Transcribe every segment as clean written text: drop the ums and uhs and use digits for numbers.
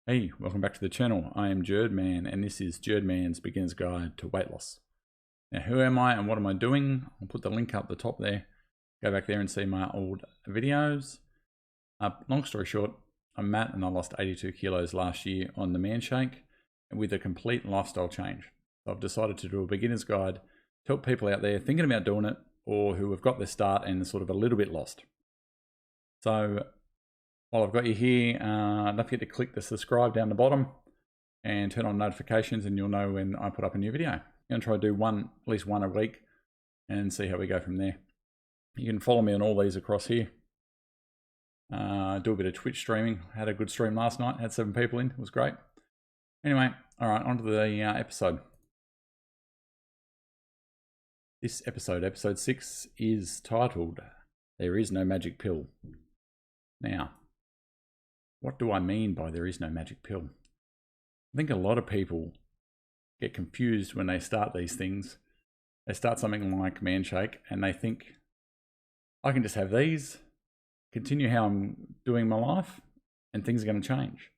Hey, welcome back to the channel. I am Jurdman and this is Jurdman's Beginner's Guide to Weight Loss. Now, who am I and what am I doing? I'll put the link up the top there. Go back there and see my old videos. Long story short, I'm Matt and I lost 82 kilos last year on the manshake with a complete lifestyle change. So I've decided to do a beginner's guide to help people out there thinking about doing it or who have got their start and are sort of a little bit lost. So while I've got you here, don't forget to click the subscribe down the bottom and turn on notifications and you'll know when I put up a new video. I'm going to try to do at least one a week and see how we go from there. You can follow me on all these across here. Do a bit of Twitch streaming. Had a good stream last night. Had 7 people in. It was great. Anyway, all right, on to the episode. This episode, episode 6, is titled, There Is No Magic Pill. Now, what do I mean by there is no magic pill? I think a lot of people get confused when they start these things. They start something like manshake and they think, I can just have these, continue how I'm doing my life, and things are going to change.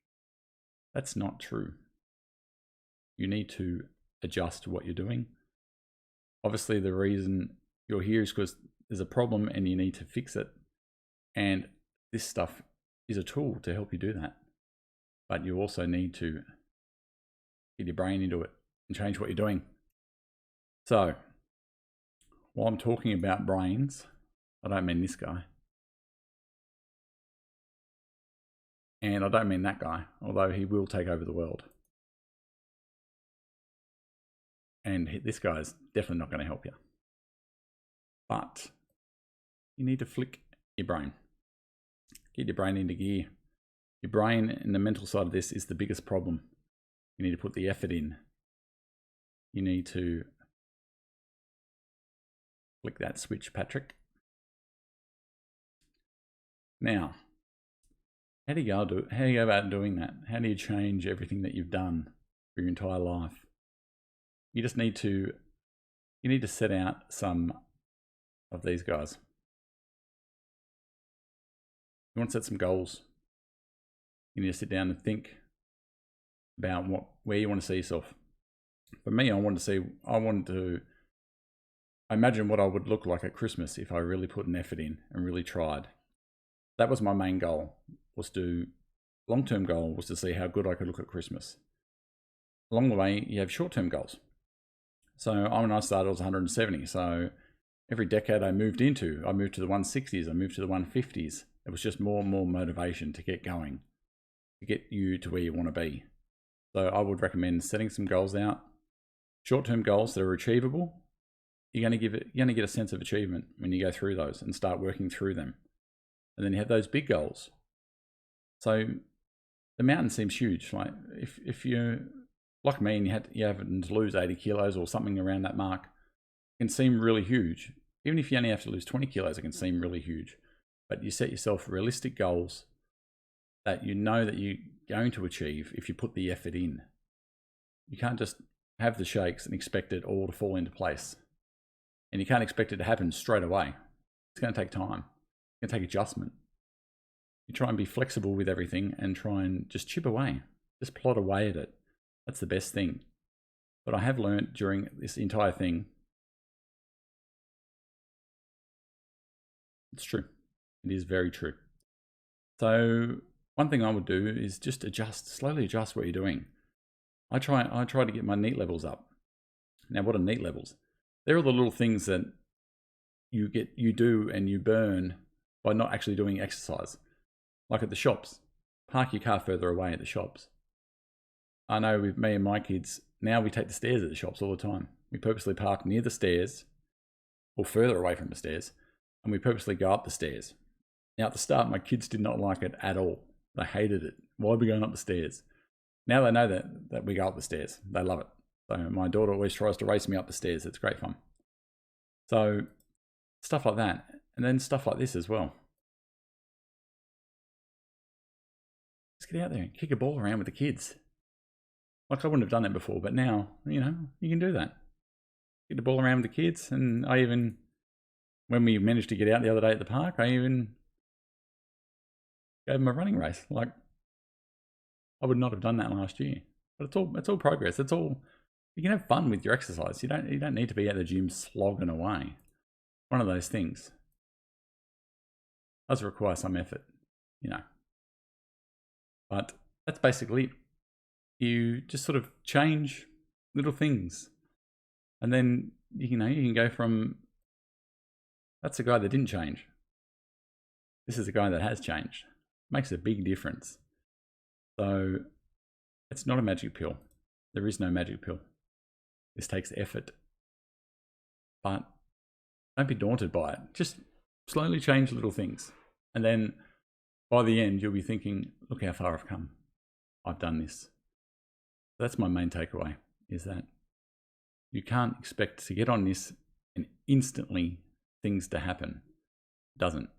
That's not true. You need to adjust to what you're doing. Obviously, the reason you're here is because there's a problem and you need to fix it. And this stuff is a tool to help you do that. But you also need to get your brain into it and change what you're doing. So, while I'm talking about brains, I don't mean this guy. And I don't mean that guy, although he will take over the world. And this guy's definitely not going to help you. But you need to flick your brain. Get your brain into gear. Your brain and the mental side of this is the biggest problem. You need to put the effort in. You need to flick that switch, Patrick. Now, how do you go about doing that? How do you change everything that you've done for your entire life? You just need to set out some of these guys. You want to set some goals. You need to sit down and think about where you want to see yourself. For me, I imagine what I would look like at Christmas if I really put an effort in and really tried. That was my main goal, long-term goal was to see how good I could look at Christmas. Along the way, you have short-term goals. So when I started, I was 170. So every decade I moved to the 160s, I moved to the 150s. It was just more and more motivation to get going, to get you to where you want to be. So I would recommend setting some goals out, short-term goals that are achievable. You're going to get a sense of achievement when you go through those and start working through them. And then you have those big goals. So the mountain seems huge. Like if you're like me and you happen to lose 80 kilos or something around that mark, it can seem really huge. Even if you only have to lose 20 kilos, it can seem really huge. But you set yourself realistic goals that you know that you're going to achieve if you put the effort in. You can't just have the shakes and expect it all to fall into place. And you can't expect it to happen straight away. It's going to take time. It's going to take adjustment. You try and be flexible with everything and try and just chip away. Just plot away at it. That's the best thing. But I have learned during this entire thing, it's true. It is very true. So one thing I would do is just slowly adjust what you're doing. I try to get my NEAT levels up. Now, what are NEAT levels? They're all the little things that you do and you burn by not actually doing exercise. Like at the shops, park your car further away at the shops. I know with me and my kids, now we take the stairs at the shops all the time. We purposely park near the stairs or further away from the stairs, and we purposely go up the stairs. Now at the start, my kids did not like it at all. They hated it. Why are we going up the stairs? Now they know that we go up the stairs. They love it. So my daughter always tries to race me up the stairs. It's great fun. So stuff like that. And then stuff like this as well. Just get out there and kick a ball around with the kids. Like I wouldn't have done that before, but now, you can do that. Get the ball around with the kids. And when we managed to get out the other day at the park, I even gave them a running race. Like, I would not have done that last year. But it's all progress. It's all, you can have fun with your exercise. You don't need to be at the gym slogging away. One of those things does require some effort, you know. But that's basically it. You just sort of change little things. And then, you can go from, that's a guy that didn't change. This is a guy that has changed. Makes a big difference. So it's not a magic pill. There is no magic pill. This takes effort. But don't be daunted by it. Just slowly change little things. And then by the end, you'll be thinking, look how far I've come. I've done this. That's my main takeaway, is that you can't expect to get on this and instantly things to happen. It doesn't.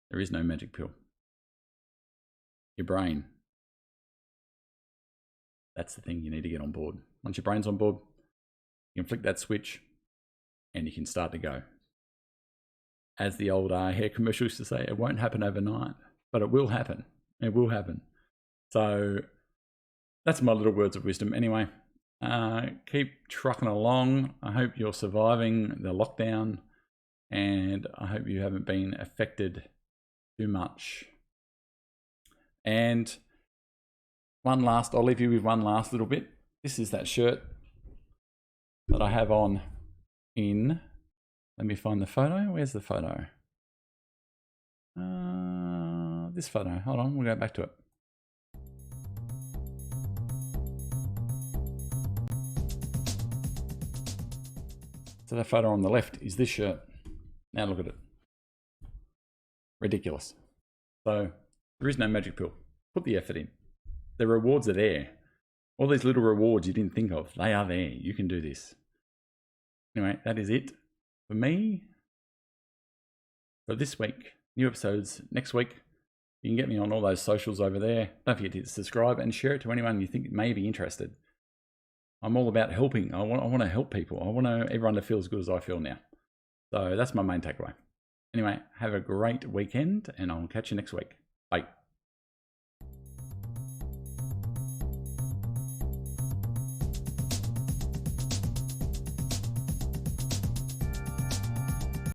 There is no magic pill. Your brain. That's the thing you need to get on board. Once your brain's on board, you can flick that switch and you can start to go. As the old hair commercial used to say, it won't happen overnight, but it will happen. It will happen. So that's my little words of wisdom. Anyway, keep trucking along. I hope you're surviving the lockdown, and I hope you haven't been affected too much. And I'll leave you with one last little bit. This is that shirt that I have on in, let me find the photo. Where's the photo? This photo. Hold on, we'll go back to it. So that photo on the left is this shirt. Now look at it. Ridiculous. So there is no magic pill. Put the effort in. The rewards are there. All these little rewards you didn't think of, they are there. You can do this. Anyway, that is it for me for this week. New episodes next week. You can get me on all those socials over there. Don't forget to subscribe and share it to anyone you think may be interested. I'm all about helping. I want to help people. I want everyone to feel as good as I feel now. So that's my main takeaway. Anyway, have a great weekend and I'll catch you next week. Bye.